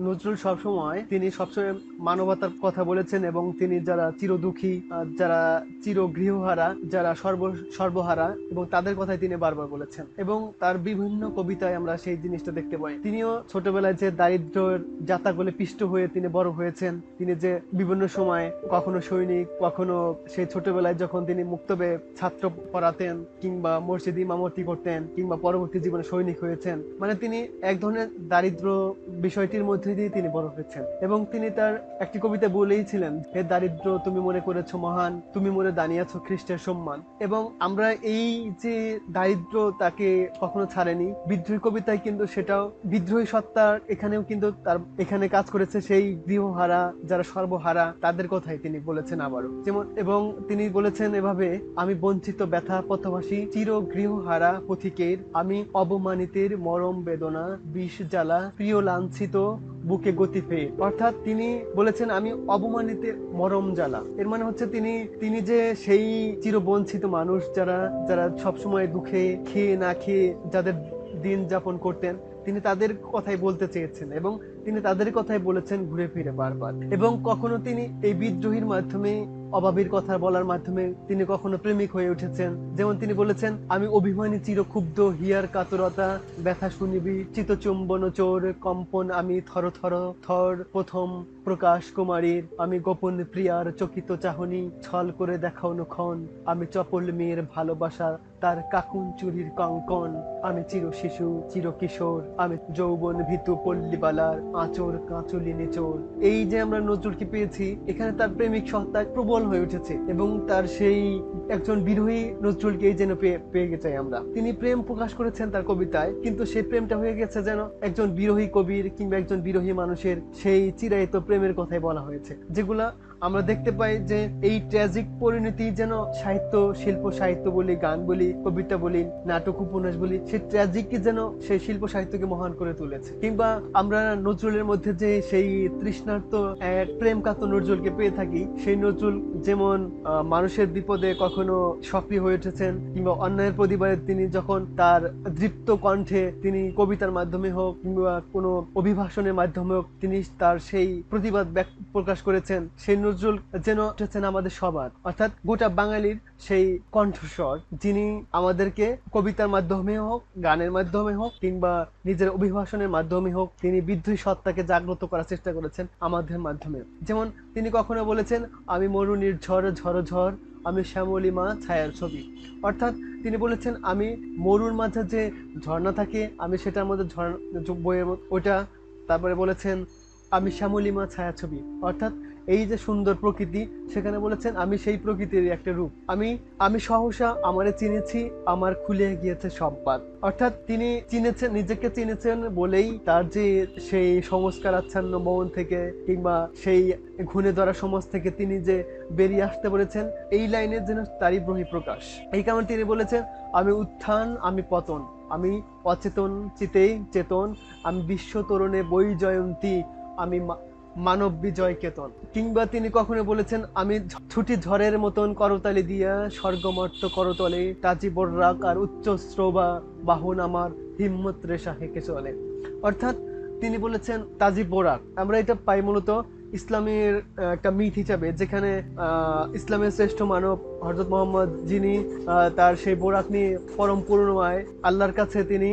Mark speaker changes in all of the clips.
Speaker 1: নজরুল তিনি সবসময় মানবতার কথা বলেছেন এবং তিনি যারা চিরদুঃখী, যারা চিরগৃহহারা, যারা সর্বহারা এবং তাদের কথাই তিনি বারবার বলেছেন এবং তার বিভিন্ন কবিতায় আমরা সেই জিনিসটা দেখতে পাই। তিনিও ছোটবেলায় যে দারিদ্র্যের জাতাকলে পিষ্ট হয়ে তিনি বড় হয়েছেন, তিনি যে বিভিন্ন সময় কখনো সৈনিক, কখনো সেই ছোটবেলায় যখন তিনি মুক্তবে ছাত্র পড়াতেন কিংবা মসজিদ ইমামতি করতেন কিংবা পরবর্তী জীবনে সৈনিক হয়েছেন, মানে তিনি এক ধরনের দারিদ্র বিষয়টির মধ্যে দিয়ে তিনি বড় হয়েছেন এবং তিনি তার একটি কবিতা বলেইছিলেন, হে দারিদ্র তুমি মনে করেছো মহান, তুমি মনে দাঁড়িয়েছো খ্রিস্টের সম্মান। এবং আমরা এই যে দারিদ্র তাকে কখনো ছাড়েনি, বিদ্রোহী কবিতায় কিন্তু সেটাও বিদ্রোহী সত্তার এখানেও কিন্তু তার এখানে কাজ করেছে সেই গৃহহারা, যারা সর্বহারা তাদের কথাই তিনি বলেছেন আবারও। যেমন এবং তিনি বলেছেন এভাবে, আমি বঞ্চিত ব্যথা পথবাসী চির গৃহহারা পথিকের, আমি অবমানিতের মরম বেদনা বিষ জ্বালা প্রিয় লাঞ্ছিত বুকে গতি পেয়ে। অর্থাৎ তিনি বলেছেন আমি অবমানিত মরম জ্বালা। এর মানে হচ্ছে তিনি যে সেই চিরবঞ্চিত মানুষ, যারা যারা সবসময় দুঃখে খেয়ে না খেয়ে যাদের দিন যাপন করতেন, তিনি তাদের কথাই বলতে চেয়েছেন এবং তিনি তাদের কথাই বলেছেন ঘুরে ফিরে বারবার। এবং কখনো তিনি এই বিদ্রোহীর মাধ্যমে, অভাবীর কথা বলার মাধ্যমে তিনি কখনো প্রেমিক হয়ে উঠেছেন। যেমন তিনি বলেছেন, আমি অভিমানী চিরক্ষুব্ধ হিয়ার কাতরতা ব্যথা শুনিবি চিতচুম্বন চোর কম্পন, আমি থর থর থর প্রথম প্রকাশ কুমারীর, আমি গোপন প্রিয়ার চকিত চাহনি ছল করে দেখাও নখন, আমি চপল মেয়ের ভালোবাসা তার কাকুন চুরির কঙ্কন, আমি চির শিশু চির কিশোর, আমি যৌবন ভীতু পল্লীবালার আঁচর কাঁচুলি নিচোর। এই যে আমরা নজরুলকে পেয়েছি, এখানে তার প্রেমিক সত্তা প্রবল হয়ে উঠেছে এবং তার সেই একজন বিরোহী নজরুলকে যেন পেয়ে গেছে আমরা। তিনি প্রেম প্রকাশ করেছেন তার কবিতায়, কিন্তু সেই প্রেমটা হয়ে গেছে যেন একজন বিরোহী কবির কিংবা একজন বিরোহী মানুষের সেই চিরায়ত প্রেমের কথাই বলা হয়েছে, যেগুলা আমরা দেখতে পাই যে এই ট্র্যাজিক পরিণতি যেন সাহিত্য, শিল্প সাহিত্য বলি, গান বলি, কবিতা বলি, নাটক উপন্যাস বলি, সেই ট্র্যাজিককে যেন সেই শিল্প সাহিত্যকে মহান করে তুলেছে। কিংবা আমরা নজরুলের মধ্যে যে সেই তৃষ্ণার্ত প্রেম কাতর নজরুলকে পেয়ে থাকি, সেই নজরুল যেমন মানুষের বিপদে কখনো সক্রিয় হয়ে উঠেছেন কিংবা অন্যায়ের প্রতিবাদে তিনি যখন তার দৃপ্ত কণ্ঠে তিনি কবিতার মাধ্যমে হোক কিংবা কোনো অভিভাষণের মাধ্যমে হোক তিনি তার সেই প্রতিবাদ প্রকাশ করেছেন, সেই নজরুল যেন উঠেছেন আমাদের সবার, অর্থাৎ গোটা বাঙালির সেই কণ্ঠস্বর, যিনি আমাদেরকে কবিতার মাধ্যমে হোক, গানের মাধ্যমে হোক কিংবা নিজের অভিভাষণের মাধ্যমে হোক তিনি বিদ্রোহী সত্তাকে জাগ্রত করার চেষ্টা করেছেন আমাদের মাধ্যমে। যেমন তিনি কখনো বলেছেন, আমি মরুনির ঝড় ঝড় ঝড়, আমি শ্যামলিমা ছায়ার ছবি। অর্থাৎ তিনি বলেছেন আমি মরুর মাঝে যে ঝর্ণা থাকে আমি সেটার মধ্যে বইয়ের ওটা। তারপরে বলেছেন আমি শ্যামলিমা ছায়াছবি, অর্থাৎ এই যে সুন্দর প্রকৃতি, সেখানে বলেছেন আমি সেই প্রকৃতির একটা রূপ, আমি সহসা আমারে চিনেছি, আমার খুলে গিয়েছে সব বাদ। অর্থাৎ তিনি নিজেকে চিনেছেন বলেই তার যে সেই সংস্কার আচ্ছন্ন মন থেকে কিংবা সেই ঘুণে ধরা সমাজ থেকে তিনি যে বেরিয়ে আসতে পেরেছেন, এই লাইনের যেন তারই বহিঃপ্রকাশ। এই কারণে তিনি বলেছেন আমি উত্থান আমি পতন, আমি অচেতন চিতেই চেতন, আমি বিশ্ব তরুণে বই জয়ন্তী, আমি মানব বিজয় কেতন। কিংবা তিনি কখনো বলেছেন আমি ছুটি ঝড়ের মতন করতালি দিয়া স্বর্গমর্ত করতলে, তাজি বর্রাক আর উচ্চ শ্রোবা বাহন আমার হিম্মত রেশা হেঁকে চলে। অর্থাৎ তিনি বলেছেন তাজি বোরাক, আমরা এটা পাই মূলত ইসলামের একটা মিথ হিসাবে, যেখানে ইসলামের শ্রেষ্ঠ মানব হযরত মুহাম্মদ, যিনি তার সেই বোরাক নিয়ে পরম করুণাময় আল্লাহর কাছে তিনি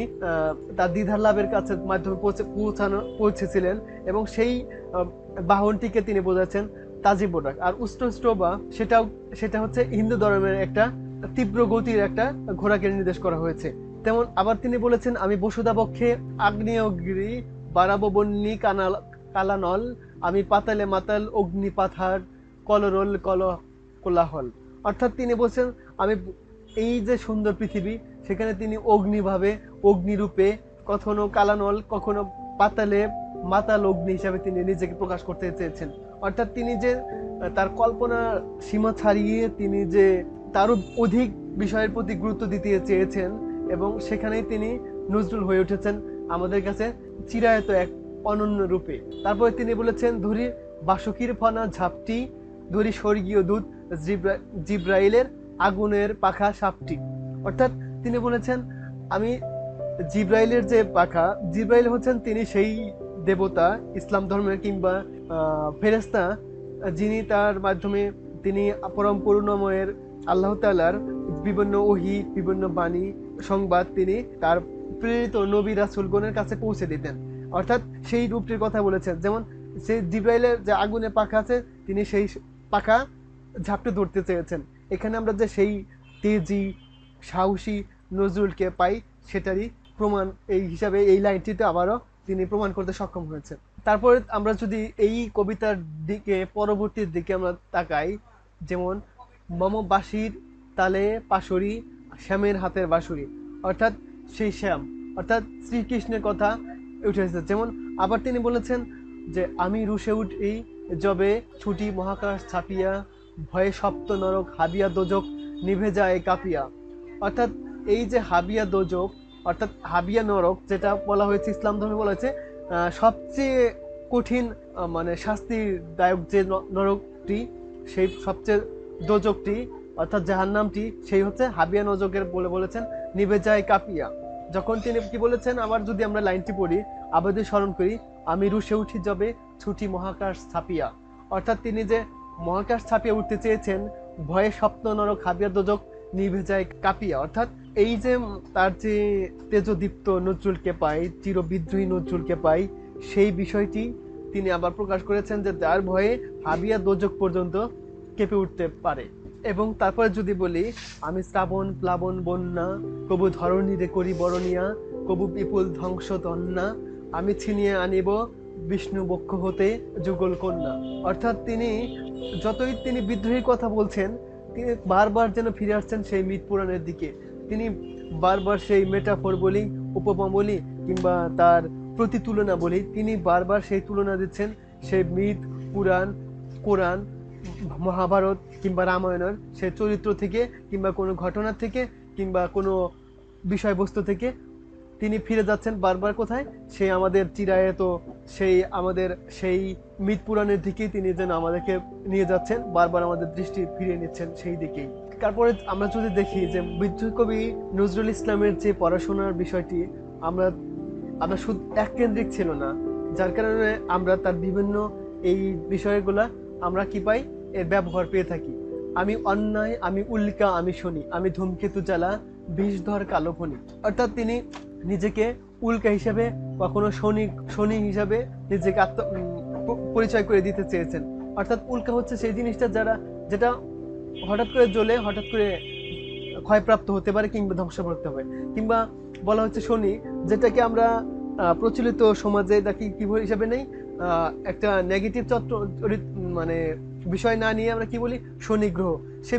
Speaker 1: তার দ্বিধার লাভের কাছে মাধ্যমে পৌঁছেছিলেন এবং সেই বাহনটিকে তিনি বোঝাচ্ছেন তাজি বোরাক। আর উষ্ট্রবা সেটা হচ্ছে হিন্দু ধর্মের একটা তীব্র গতির একটা ঘোড়াকে নির্দেশ করা হয়েছে। তেমন আবার তিনি বলেছেন আমি বসুধা পক্ষে আগ্নেয়গিরি বাড়াবো বন্যি কালানল, আমি পাতালে মাতাল অগ্নি পাথার কলরল কোলাহল। অর্থাৎ তিনি বলছেন আমি এই যে সুন্দর পৃথিবী, সেখানে তিনি অগ্নিভাবে, অগ্নিরূপে, কখনো কালানল কখনো পাতালে মাতাল অগ্নি হিসাবে তিনি নিজেকে প্রকাশ করতে চেয়েছেন। অর্থাৎ তিনি যে তার কল্পনা সীমা ছাড়িয়ে তিনি যে তারও অধিক বিষয়ের প্রতি গুরুত্ব দিতে চেয়েছেন এবং সেখানেই তিনি নজরুল হয়ে উঠেছেন আমাদের কাছে চিরায়ত এক অনন্য রূপে। তারপরে তিনি বলেছেন ধরি বাসুকির ফনা ঝাপটি, ধরি স্বর্গীয় দূত জিব্রাইলের আগুনের পাখা সাপটি। অর্থাৎ তিনি বলেছেন আমি জিব্রাইলের যে পাখা, জিব্রাইল হচ্ছেন তিনি সেই দেবতা ইসলাম ধর্মের কিংবা ফেরেশতা, যিনি তার মাধ্যমে তিনি পরম করুণাময়ের আল্লাহ তাআলার বিভিন্ন ওহী, বিভিন্ন বাণী, সংবাদ তিনি তার প্রেরিত নবী রাসূলগণের কাছে পৌঁছে দিতেন। অর্থাৎ সেই রূপটির কথা বলেছেন। যেমন সেই জিব্রাইলের যে আগুনের পাখা আছে, তিনি সেই পাখা ঝাপটে ধরতে চেয়েছেন। এখানে আমরা যে সেই তেজি সাহসী নজরুলকে পাই, সেটারই প্রমাণ এই হিসাবে এই লাইনটিতে আবারও তিনি প্রমাণ করতে সক্ষম হয়েছে। তারপরে আমরা যদি এই কবিতার দিকে পরবর্তীর দিকে আমরা তাকাই, যেমন মম বাঁশির তালে পাশরি শ্যামের হাতের বাঁশুরি, অর্থাৎ সেই শ্যাম অর্থাৎ শ্রীকৃষ্ণের কথা উঠে এসেছে। যেমন আবার তিনি বলেছেন যে আমি রুশে উঠি যবে ছুটি মহাকাশ ছাপিয়া ভয়ে সপ্ত নরক হাবিয়া দোজক নিভে যায় কাঁপিয়া। অর্থাৎ এই যে হাবিয়া দোজক অর্থাৎ হাবিয়া নরক, যেটা বলা হয়েছে ইসলাম ধর্মে বলা হয়েছে সবচেয়ে কঠিন মানে শাস্তিদায়ক যে নরকটি, সেই সবচেয়ে দোজকটি অর্থাৎ জাহান্নামটি, সেই হচ্ছে হাবিয়া নজকের বলে বলেছেন নিভে যায় কাঁপিয়া। যখন তিনি কি বলেছেন, আবার যদি আমরা লাইনটি পড়ি, আবার যদি স্মরণ করি, আমি রুশে উঠি যবে ছুটি মহাকাশ ছাপিয়া। অর্থাৎ তিনি যে মহাকাশ ছাপিয়ে উঠতে চেয়েছেন, ভয়ে স্বপ্ন নরক হাবিয়া দোজক নিভে যায় কাঁপিয়া। অর্থাৎ এই যে তার যে তেজদীপ্ত নজরুলকে পাই, চিরবিদ্রোহী নজরুলকে পাই, সেই বিষয়টি তিনি আবার প্রকাশ করেছেন যে যার ভয়ে হাবিয়া দোজক পর্যন্ত কেঁপে উঠতে পারে। এবং তারপরে যদি বলি, আমি শ্রাবণ প্লাবন বন্যা কবু ধরণীরে করি বরণিয়া কবু বিপুল ধ্বংস তন্না আমি ছিনিয়ে আনিব বিষ্ণু বক্ষ হতে যুগল কন্যা। অর্থাৎ তিনি যতই তিনি বিদ্রোহীর কথা বলছেন, তিনি বারবার যেন ফিরে আসছেন সেই মিথ পুরাণের দিকে। তিনি বারবার সেই মেটাফোর বলি, উপমা বলি কিংবা তার প্রতিতুলনা বলি, তিনি বারবার সেই তুলনা দিচ্ছেন সেই মিথ পুরাণ, কোরআন, মহাভারত কিংবা রামায়ণের সেই চরিত্র থেকে কিংবা কোনো ঘটনা থেকে কিংবা কোনো বিষয়বস্তু থেকে তিনি ফিরে যাচ্ছেন বারবার কোথায়, সেই আমাদের চিরায়ত সেই আমাদের সেই মিথ পুরাণের দিকেই তিনি যেন আমাদেরকে নিয়ে যাচ্ছেন, বারবার আমাদের দৃষ্টি ফিরিয়ে নিচ্ছেন সেই দিকেই। তারপরে আমরা যদি দেখি যে বিদ্রোহী কবি নজরুল ইসলামের যে পড়াশোনার বিষয়টি আমরা আমরা শুধু এককেন্দ্রিক ছিল না, যার কারণে আমরা তার বিভিন্ন এই বিষয়গুলা আমরা কি পাই, এর ব্যবহার পেয়ে থাকি। আমি অন্যায়, আমি উল্কা, আমি শনি, আমি ধূমকেতু জ্বালা বিষধর কালো ফণি। অর্থাৎ তিনি নিজেকে উল্কা হিসাবে কখনো শনি হিসাবে নিজেকে পরিচয় করে দিতে চেয়েছেন। অর্থাৎ উল্কা হচ্ছে সেই জিনিসটা যেটা হঠাৎ করে জ্বলে হঠাৎ করে ক্ষয়প্রাপ্ত হতে পারে কিংবা ধ্বংসপ্রাপ্ত হবে। কিংবা বলা হচ্ছে শনি, যেটাকে আমরা প্রচলিত সমাজে দেখি কি হিসাবে নেই, একটা নেগেটিভ মানে বিষয় না নিয়ে আমরা কি বলি, শনি গ্রহ। সে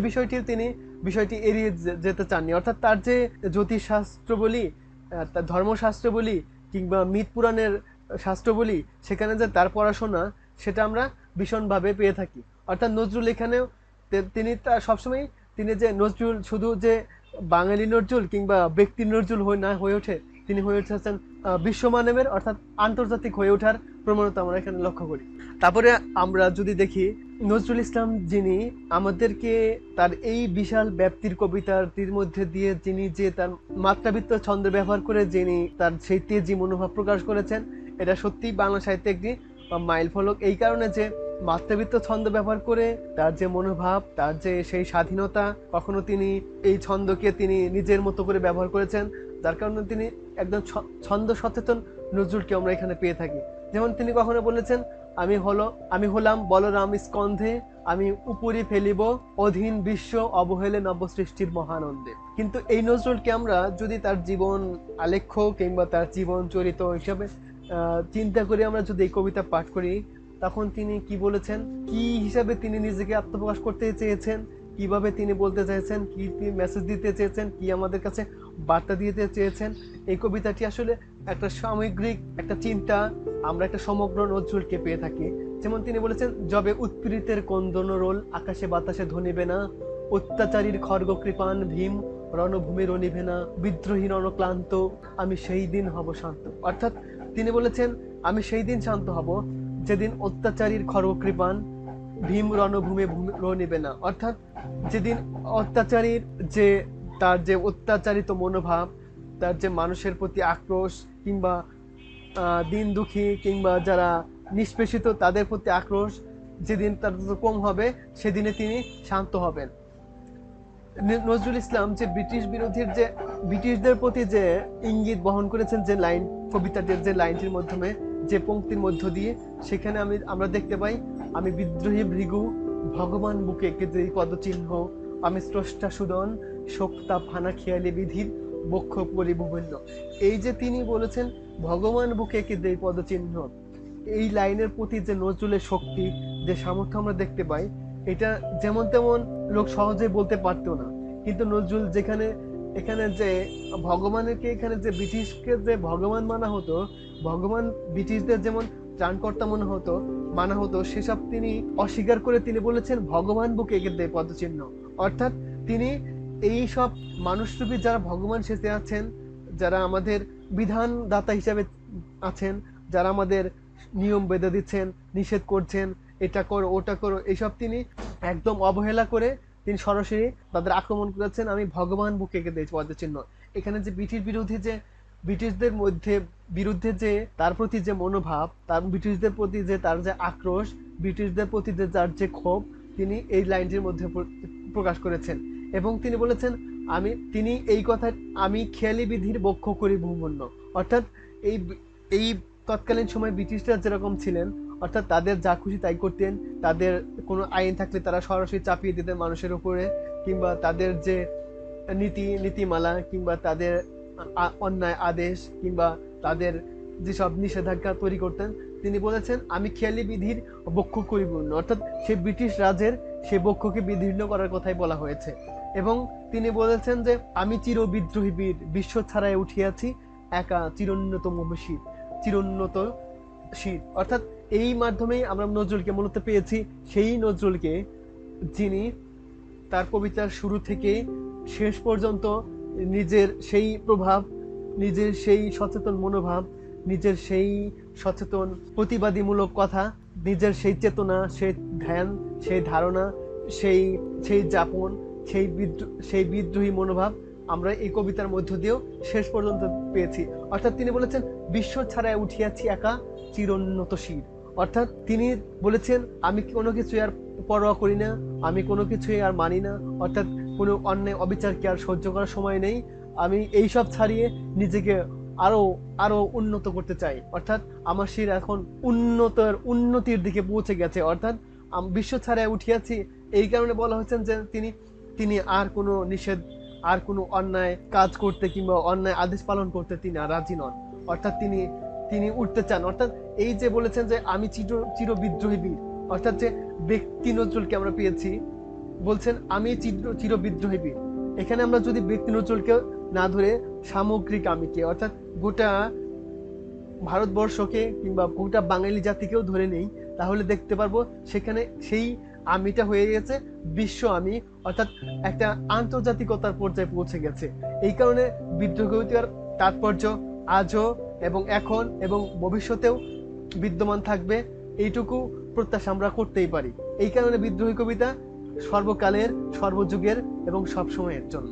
Speaker 1: বিষয়টি এড়িয়ে যেতে চাননি। অর্থাৎ তার যে জ্যোতিষশাস্ত্র বলি, তার ধর্মশাস্ত্র বলি কিংবা মিথ পুরাণের শাস্ত্র বলি, সেখানে যে তার পড়াশোনা, সেটা আমরা ভীষণভাবে পেয়ে থাকি। অর্থাৎ নজরুল এখানেও তিনি তার সবসময় তিনি যে নজরুল শুধু যে বাঙালি নজরুল কিংবা ব্যক্তির নজরুল না হয়ে ওঠে, তিনি হয়ে উঠেছেন বিশ্বমানবের অর্থাৎ আন্তর্জাতিক হয়ে ওঠার প্রবণতা আমরা এখানে লক্ষ্য করি। তারপরে আমরা যদি দেখি, নজরুল ইসলাম যিনি আমাদেরকে তার এই বিশাল ব্যাপ্তির কবিতাটির মধ্যে দিয়ে যিনি যে তার মাত্রাবৃত্ত ছন্দ ব্যবহার করে যিনি তার সেই তেজি মনোভাব প্রকাশ করেছেন, এটা সত্যিই বাংলা সাহিত্যে একটি মাইল ফলক। এই কারণে যে মাত্রাবৃত্ত ছন্দ ব্যবহার করে তার যে মনোভাব, তার যে সেই স্বাধীনতা, কখনো তিনি এই ছন্দকে তিনি নিজের মতো করে ব্যবহার করেছেন, যার কারণে তিনি একদম ছন্দ সচেতন নজরুলকে আমরা এখানে পেয়ে থাকি। যেমন তিনি কখনো বলেছেন, আমি হলাম বলরাম স্কন্ধে, আমি উপরি ফেলিব অধীন বিশ্ব অবহেলে নব সৃষ্টির মহানন্দে। কিন্তু এই নজরুলকে আমরা যদি তার জীবন আলেখ্য কিংবা তার জীবন চরিত হিসাবে চিন্তা করে আমরা যদি এই কবিতা পাঠ করি, তখন তিনি কি বলেছেন, কি হিসাবে তিনি নিজেকে আত্মপ্রকাশ করতে চেয়েছেন, কিভাবে তিনি বলতে চাইছেন, কি তিনি মেসেজ দিতে চেয়েছেন, কি আমাদের কাছে বার্তা দিতে চেয়েছেন, এই কবিতাটি আসলে একটা সামগ্রিক একটা চিন্তা, আমরা একটা সমগ্র নজরুলকে পেয়ে থাকি। যেমন তিনি বলেছেন, যবে উৎপীড়িতের কন্দন রোল আকাশে বাতাসে ধ্বনিবে না, অত্যাচারীর খর্গ কৃপান ভীম রণভূমি রণিবে না, বিদ্রোহী রণক্লান্ত আমি সেই দিন হব শান্ত। অর্থাৎ তিনি বলেছেন, আমি সেই দিন শান্ত হব যেদিন অত্যাচারীর খর্গ কৃপান ভীম রণভূমে রণিবে না। অর্থাৎ যেদিন অত্যাচারীর যে তার যে অত্যাচারিত মনোভাব, তার যে মানুষের প্রতি আক্রোশ, কিংবা দিন দুঃখী কিংবা যারা নিষ্পেষিত তাদের প্রতি আক্রোশ যেদিন তার কম হবে, সেদিনে তিনি শান্ত হবেন। নজরুল ইসলাম যে ব্রিটিশ বিরোধীর যে ব্রিটিশদের প্রতি যে ইঙ্গিত বহন করেছেন, যে লাইন কবিতাটির যে লাইনটির মাধ্যমে, যে পংক্তির মধ্য দিয়ে, সেখানে আমরা দেখতে পাই, আমি বিদ্রোহী ভৃগু ভগবান বুকে এঁকে দেই পদচিহ্ন, আমি স্রষ্টা সুদন শোকতাপ হানা খেয়ালি বিধির বক্ষ পরিভূবন্য। এই যে তিনি বলেছেন ভগবান বুকে এঁকে দেই পদচিহ্ন, এই লাইনের প্রতি যে নজরুলের শক্তি, যে সামর্থ্য আমরা দেখতে পাই, এটা যেমন তেমন লোক সহজে বলতে পারতো না। কিন্তু নজরুল যেখানে এখানে যে ভগবানকে, এখানে যে ব্রিটিশকে যে ভগবান মানা হতো, ভগবান ব্রিটিশদের যেমন ত্রাণকর্তা মানা হতো, সেসব তিনি অস্বীকার করে তিনি বলেছেন ভগবান বুকে এঁকে দেয় পদচিহ্ন। অর্থাৎ তিনি এই সব মানুষরূপী যারা ভগবান সেজে আছেন, যারা আমাদের বিধানদাতা হিসাবে আছেন, যারা আমাদের নিয়ম বেঁধে দিচ্ছেন, নিষেধ করছেন, এটা করো ওটা করো, এইসব তিনি একদম অবহেলা করে তিনি সরাসরি তাদের আক্রমণ করেছেন, আমি ভগবান বুকে এঁকে দিয়েছি পদচিহ্ন। এখানে যে ব্রিটিশ বিরোধী যে ব্রিটিশদের বিরুদ্ধে যে তার প্রতি যে মনোভাব, তার ব্রিটিশদের প্রতি যে তার যে আক্রোশ, ব্রিটিশদের প্রতি যে তার যে ক্ষোভ, তিনি এই লাইনটির মধ্যে প্রকাশ করেছেন। এবং তিনি বলেছেন তিনি এই কথা, আমি খেয়ালি বিধির বক্ষ করি ভূমন্য। অর্থাৎ এই এই তৎকালীন সময় ব্রিটিশরা যেরকম ছিলেন, অর্থাৎ তাদের যা খুশি তাই করতেন, তাদের কোনো আইন থাকলে তারা সরাসরি চাপিয়ে দিতেন মানুষের উপরে, কিংবা তাদের যে নীতিমালা, কিংবা তাদের অন্যায় আদেশ, কিংবা তাদের যেসব নিষেধাজ্ঞা তৈরি করতেন, তিনি বলেছেন আমি খেয়ালি বিধির বক্ষ করি ভূমন্য। অর্থাৎ সে ব্রিটিশ রাজের সে বক্ষকে বিদীর্ণ করার কথাই বলা হয়েছে। এবং তিনি বলেছেন যে আমি চির বিদ্রোহী বীর বিশ্ব ছাড়াই উঠিয়াছি একা চিরোন্নতম চিরোন্নত শীত। অর্থাৎ এই মাধ্যমেই আমরা নজরুলকে মূলত পেয়েছি, সেই নজরুলকে যিনি তার কবিতার শুরু থেকে শেষ পর্যন্ত নিজের সেই প্রভাব, নিজের সেই সচেতন মনোভাব, নিজের সেই সচেতন প্রতিবাদীমূলক কথা, নিজের সেই চেতনা, সেই ধ্যান, সেই ধারণা, সেই সেই যাপন, সেই বিদ্রোহী মনোভাব আমরা এই কবিতার মধ্য দিয়েও শেষ পর্যন্ত পেয়েছি। অর্থাৎ তিনি বলেছেন বিশ্ব ছাড়াই উঠিয়াছি একা চিরোন্নত শির। অর্থাৎ তিনি বলেছেন আমি কোনো কিছু আর পরোয়া করি না, আমি কোনো কিছুই আর মানি না, অর্থাৎ কোনো অন্যায় অবিচারকে আর সহ্য করার সময় নেই, আমি এইসব ছাড়িয়ে নিজেকে আরো উন্নত করতে চাই। অর্থাৎ আমার শির এখন উন্নতির দিকে পৌঁছে গেছে। অর্থাৎ বিশ্ব ছাড়াই উঠিয়াছি, এই কারণে বলা হয়েছে যে তিনি আর কোনো নিষেধ, আর কোনো অন্যায় কাজ করতে কিংবা অন্যায় আদেশ পালন করতে তিনি আর রাজি নন। অর্থাৎ তিনি উঠতে চান। অর্থাৎ এই যে বলেছেন যে আমি চির বিদ্রোহী বীর, অর্থাৎ যে ব্যক্তি নজরুলকে আমরা পেয়েছি, বলছেন আমি চির বিদ্রোহী বীর। এখানে আমরা যদি ব্যক্তি নজরুলকে না ধরে সামগ্রিক আমিকে, অর্থাৎ গোটা ভারতবর্ষকে কিংবা গোটা বাঙালি জাতিকেও ধরে নেই, তাহলে দেখতে পারবো সেখানে সেই আমিটা হয়ে গেছে বিশ্ব আমি, অর্থাৎ একটা আন্তর্জাতিকতার পর্যায়ে পৌঁছে গেছে। এই কারণে বিদ্রোহ কবিতার তাৎপর্য আজও এবং এখন এবং ভবিষ্যতেও বিদ্যমান থাকবে, এইটুকু প্রত্যাশা আমরা করতেই পারি। এই কারণে বিদ্রোহী কবিতা সর্বকালের, সর্বযুগের এবং সব সময়ের জন্য।